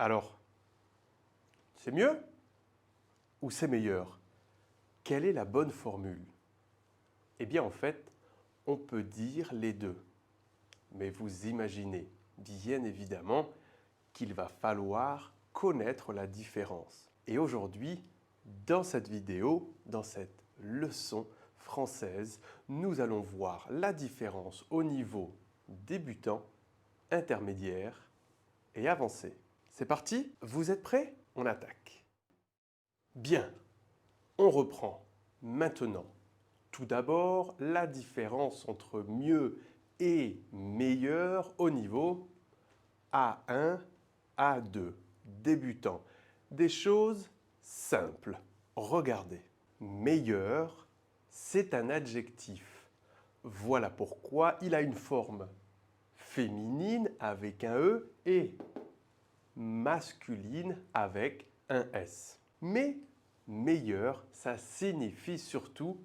Alors, c'est mieux ou c'est meilleur? Quelle est la bonne formule? Eh bien, en fait, on peut dire les deux. Mais vous imaginez, bien évidemment, qu'il va falloir connaître la différence. Et aujourd'hui, dans cette vidéo, dans cette leçon française, nous allons voir la différence au niveau débutant, intermédiaire et avancé. C'est parti? Vous êtes prêts? On attaque. Bien, on reprend maintenant. Tout d'abord, la différence entre mieux et meilleur au niveau A1, A2, débutant. Des choses simples. Regardez. Meilleur, c'est un adjectif. Voilà pourquoi il a une forme féminine avec un E et masculine avec un S. Mais meilleur, ça signifie surtout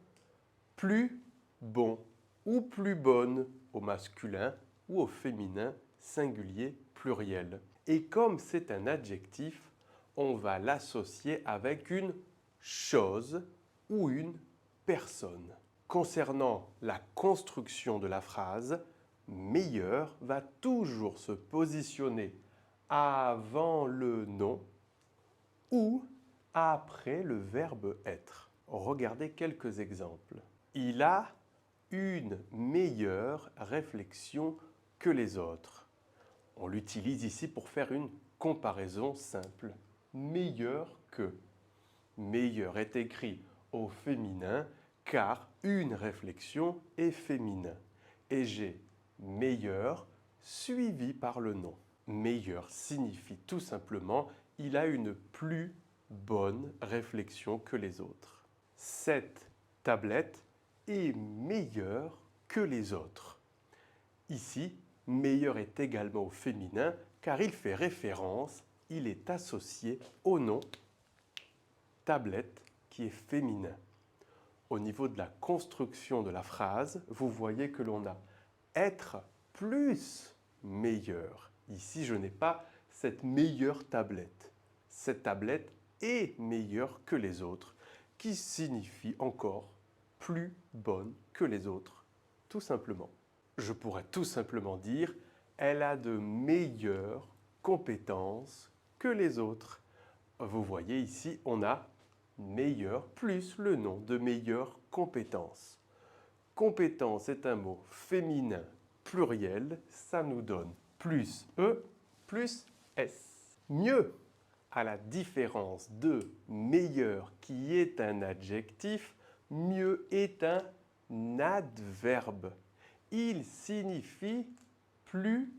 plus bon ou plus bonne au masculin ou au féminin singulier pluriel. Et comme c'est un adjectif, on va l'associer avec une chose ou une personne. Concernant la construction de la phrase, meilleur va toujours se positionner avant le nom ou après le verbe être. Regardez quelques exemples. Il a une meilleure réflexion que les autres. On l'utilise ici pour faire une comparaison simple. Meilleur que. Meilleur est écrit au féminin car une réflexion est féminin. Et j'ai meilleur suivi par le nom. Meilleur signifie tout simplement il a une plus bonne réflexion que les autres. Cette tablette est meilleure que les autres. Ici, meilleur est également au féminin car il fait référence, il est associé au nom tablette qui est féminin. Au niveau de la construction de la phrase, vous voyez que l'on a être plus meilleur. Ici, je n'ai pas cette meilleure tablette. Cette tablette est meilleure que les autres, qui signifie encore plus bonne que les autres, tout simplement. Je pourrais tout simplement dire elle a de meilleures compétences que les autres. Vous voyez ici, on a meilleur plus le nom de meilleure compétence. Compétence est un mot féminin pluriel, ça nous donne plus E plus S. Mieux, à la différence de meilleur qui est un adjectif, mieux est un adverbe. Il signifie plus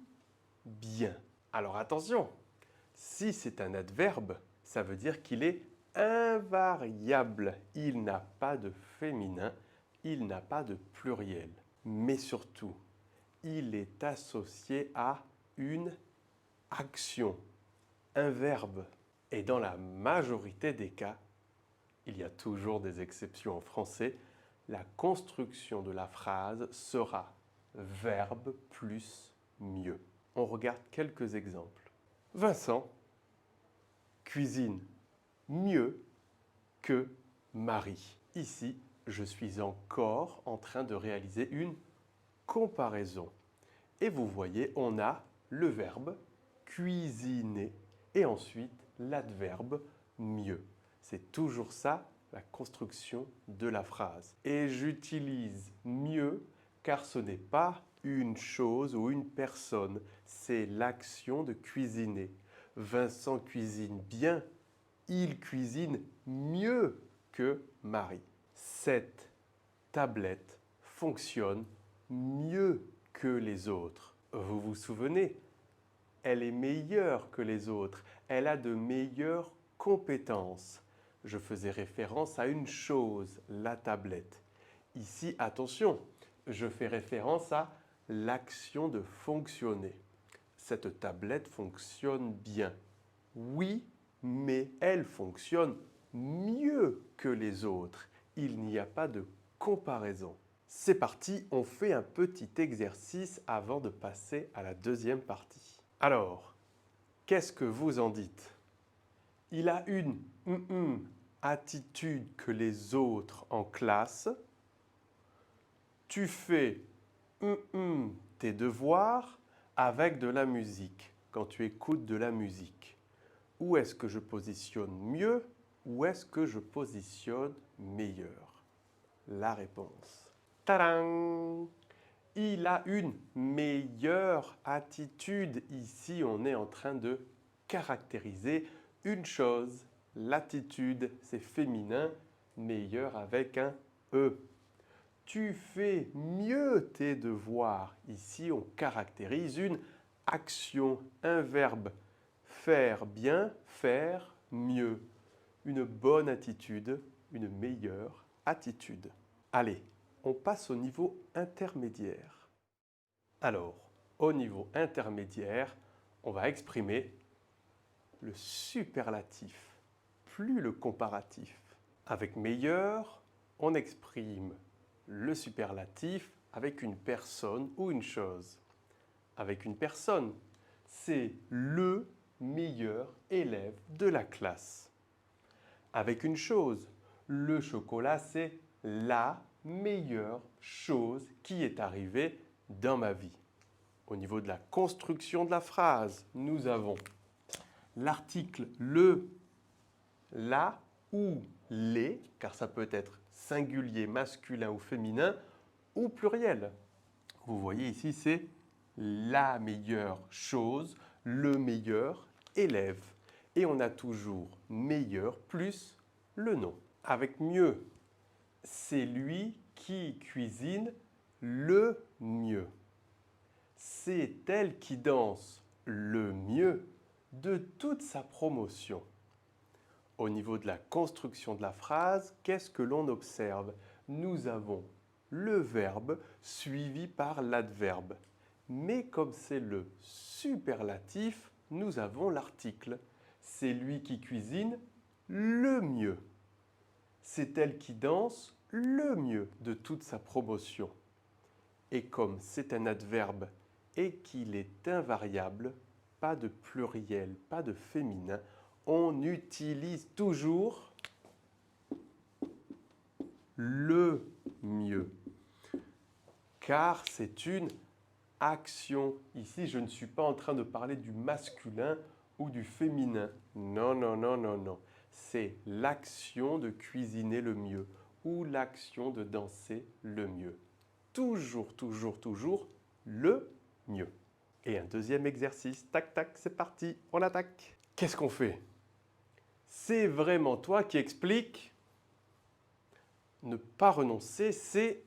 bien. Alors attention, si c'est un adverbe, ça veut dire qu'il est invariable. Il n'a pas de féminin, il n'a pas de pluriel. Mais surtout, il est associé à une action, un verbe. Et dans la majorité des cas, il y a toujours des exceptions en français, la construction de la phrase sera verbe plus mieux. On regarde quelques exemples. Vincent cuisine mieux que Marie. Ici, je suis encore en train de réaliser une comparaison. Et vous voyez, on a le verbe cuisiner et ensuite l'adverbe mieux. C'est toujours ça, la construction de la phrase. Et j'utilise mieux car ce n'est pas une chose ou une personne, c'est l'action de cuisiner. Vincent cuisine bien, il cuisine mieux que Marie. Cette tablette fonctionne mieux que les autres. Vous vous souvenez? Elle est meilleure que les autres. Elle a de meilleures compétences. Je faisais référence à une chose, la tablette. Ici, attention, je fais référence à l'action de fonctionner. Cette tablette fonctionne bien. Oui, mais elle fonctionne mieux que les autres. Il n'y a pas de comparaison. C'est parti, on fait un petit exercice avant de passer à la deuxième partie. Alors, Qu'est-ce que vous en dites? Il a une attitude que les autres en classe. Tu fais tes devoirs avec de la musique, quand tu écoutes de la musique. Où est-ce que je positionne mieux? Où est-ce que je positionne meilleur? La réponse. Tadam! Il a une meilleure attitude. Ici, on est en train de caractériser une chose. L'attitude, c'est féminin, meilleur avec un E. Tu fais mieux tes devoirs. Ici, on caractérise une action, un verbe. Faire bien, faire mieux. Une bonne attitude, une meilleure attitude. Allez, on passe au niveau intermédiaire. Alors, au niveau intermédiaire, on va exprimer le superlatif, plus le comparatif. Avec meilleur, on exprime le superlatif avec une personne ou une chose. Avec une personne, c'est le meilleur élève de la classe. Avec une chose, le chocolat, c'est la meilleure chose qui est arrivée dans ma vie. Au niveau de la construction de la phrase, nous avons l'article le, la ou les, car ça peut être singulier, masculin ou féminin, ou pluriel. Vous voyez ici, c'est la meilleure chose, le meilleur élève. Et on a toujours meilleur plus le nom. Avec mieux, c'est lui qui cuisine le mieux. C'est elle qui danse le mieux de toute sa promotion. Au niveau de la construction de la phrase, qu'est-ce que l'on observe? Nous avons le verbe suivi par l'adverbe. Mais comme c'est le superlatif, nous avons l'article. C'est lui qui cuisine le mieux. C'est elle qui danse le mieux de toute sa promotion. Et comme c'est un adverbe et qu'il est invariable, pas de pluriel, pas de féminin, on utilise toujours le mieux. Car c'est une action. Ici, je ne suis pas en train de parler du masculin ou du féminin. Non, non, non, non, non. C'est l'action de cuisiner le mieux ou l'action de danser le mieux. Toujours, toujours, toujours le mieux. Et un deuxième exercice. Tac, tac, c'est parti, on attaque. Qu'est-ce qu'on fait? C'est vraiment toi qui expliques. Ne pas renoncer, c'est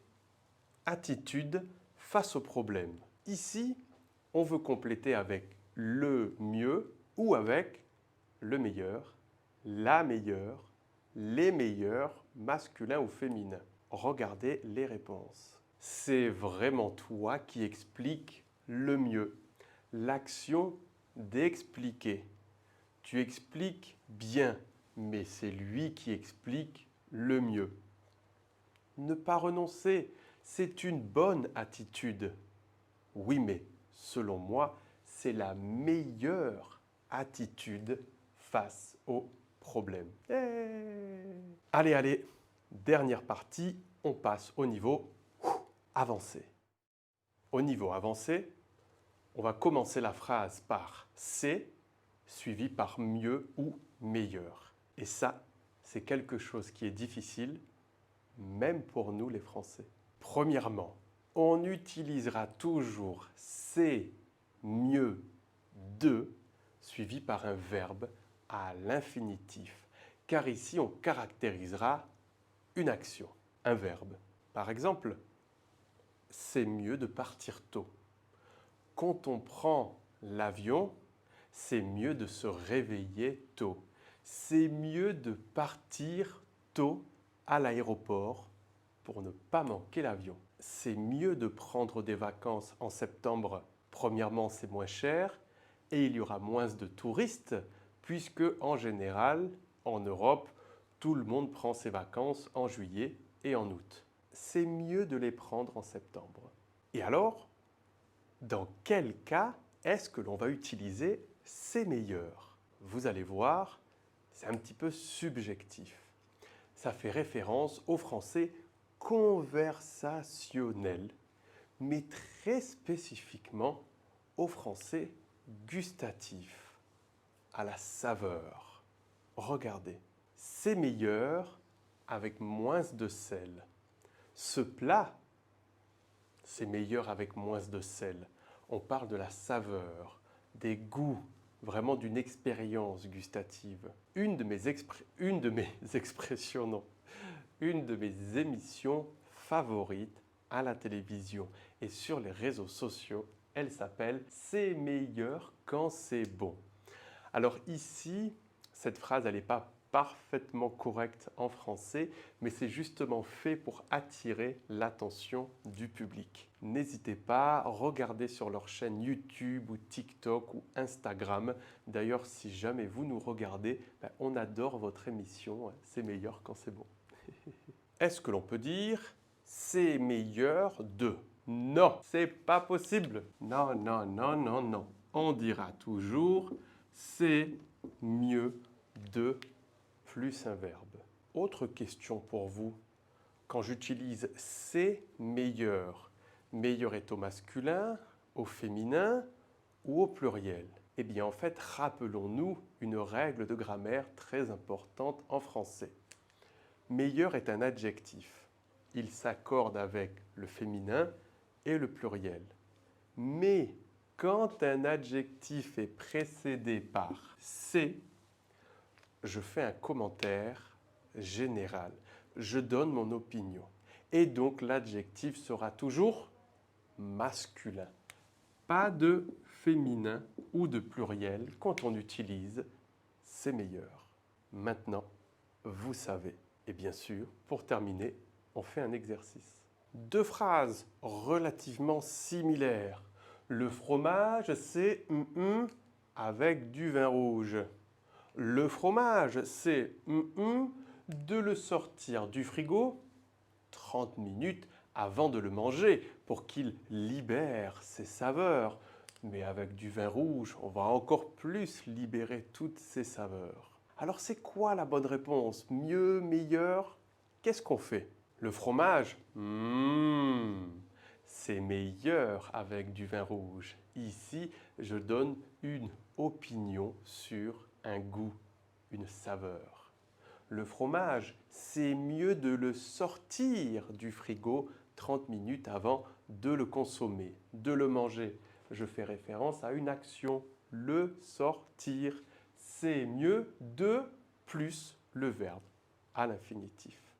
attitude face au problème. Ici, on veut compléter avec le mieux ou avec le meilleur, la meilleure, les meilleurs, masculin ou féminin. Regardez les réponses. C'est vraiment toi qui expliques le mieux. L'action d'expliquer. Tu expliques bien, mais c'est lui qui explique le mieux. Ne pas renoncer, c'est une bonne attitude. Oui, mais selon moi, c'est la meilleure attitude face au problème. Allez, allez, dernière partie, on passe au niveau avancé. Au niveau avancé, on va commencer la phrase par « c'est » suivi par « mieux » ou « meilleur ». Et ça, c'est quelque chose qui est difficile, même pour nous les Français. Premièrement, on utilisera toujours « c'est mieux de » suivi par un verbe à l'infinitif, car ici on caractérisera une action, un verbe. Par exemple, c'est mieux de partir tôt. Quand on prend l'avion, c'est mieux de se réveiller tôt. C'est mieux de partir tôt à l'aéroport pour ne pas manquer l'avion. C'est mieux de prendre des vacances en septembre. Premièrement, c'est moins cher et il y aura moins de touristes puisque, en général, en Europe, tout le monde prend ses vacances en juillet et en août. C'est mieux de les prendre en septembre. Et alors, dans quel cas est-ce que l'on va utiliser C'est meilleur. Vous allez voir, c'est un petit peu subjectif. Ça fait référence au français conversationnel, mais très spécifiquement au français gustatif, à la saveur. Regardez, c'est meilleur avec moins de sel. Ce plat, c'est meilleur avec moins de sel. On parle de la saveur, des goûts, vraiment d'une expérience gustative. Une de mes expressions, non, une de mes émissions favorites à la télévision et sur les réseaux sociaux, elle s'appelle « C'est meilleur quand c'est bon ». Alors ici, cette phrase, elle n'est pas parfaitement correcte en français, mais c'est justement fait pour attirer l'attention du public. N'hésitez pas à regarder sur leur chaîne YouTube ou TikTok ou Instagram. D'ailleurs, si jamais vous nous regardez, on adore votre émission. C'est meilleur quand c'est bon. Est-ce que l'on peut dire « c'est meilleur de » ? Non, c'est pas possible. Non, non, non, non, non. On dira toujours « c'est mieux de » plus un verbe. Autre question pour vous. Quand j'utilise « c'est meilleur », meilleur est au masculin, au féminin ou au pluriel? Eh bien, en fait, rappelons-nous une règle de grammaire très importante en français. Meilleur est un adjectif. Il s'accorde avec le féminin et le pluriel. Mais quand un adjectif est précédé par « c'est », je fais un commentaire général. Je donne mon opinion. Et donc l'adjectif sera toujours masculin. Pas de féminin ou de pluriel quand on utilise « c'est meilleur ». Maintenant, vous savez. Et bien sûr, pour terminer, on fait un exercice. Deux phrases relativement similaires. Le fromage, c'est avec du vin rouge. Le fromage, c'est de le sortir du frigo 30 minutes avant de le manger pour qu'il libère ses saveurs. Mais avec du vin rouge, on va encore plus libérer toutes ces saveurs. Alors c'est quoi la bonne réponse? Mieux, meilleur? Qu'est-ce qu'on fait? Le fromage, c'est meilleur avec du vin rouge. Ici, je donne une opinion sur un goût, une saveur. Le fromage, c'est mieux de le sortir du frigo 30 minutes avant de le consommer, de le manger. Je fais référence à une action, le sortir. C'est mieux de plus le verbe à l'infinitif.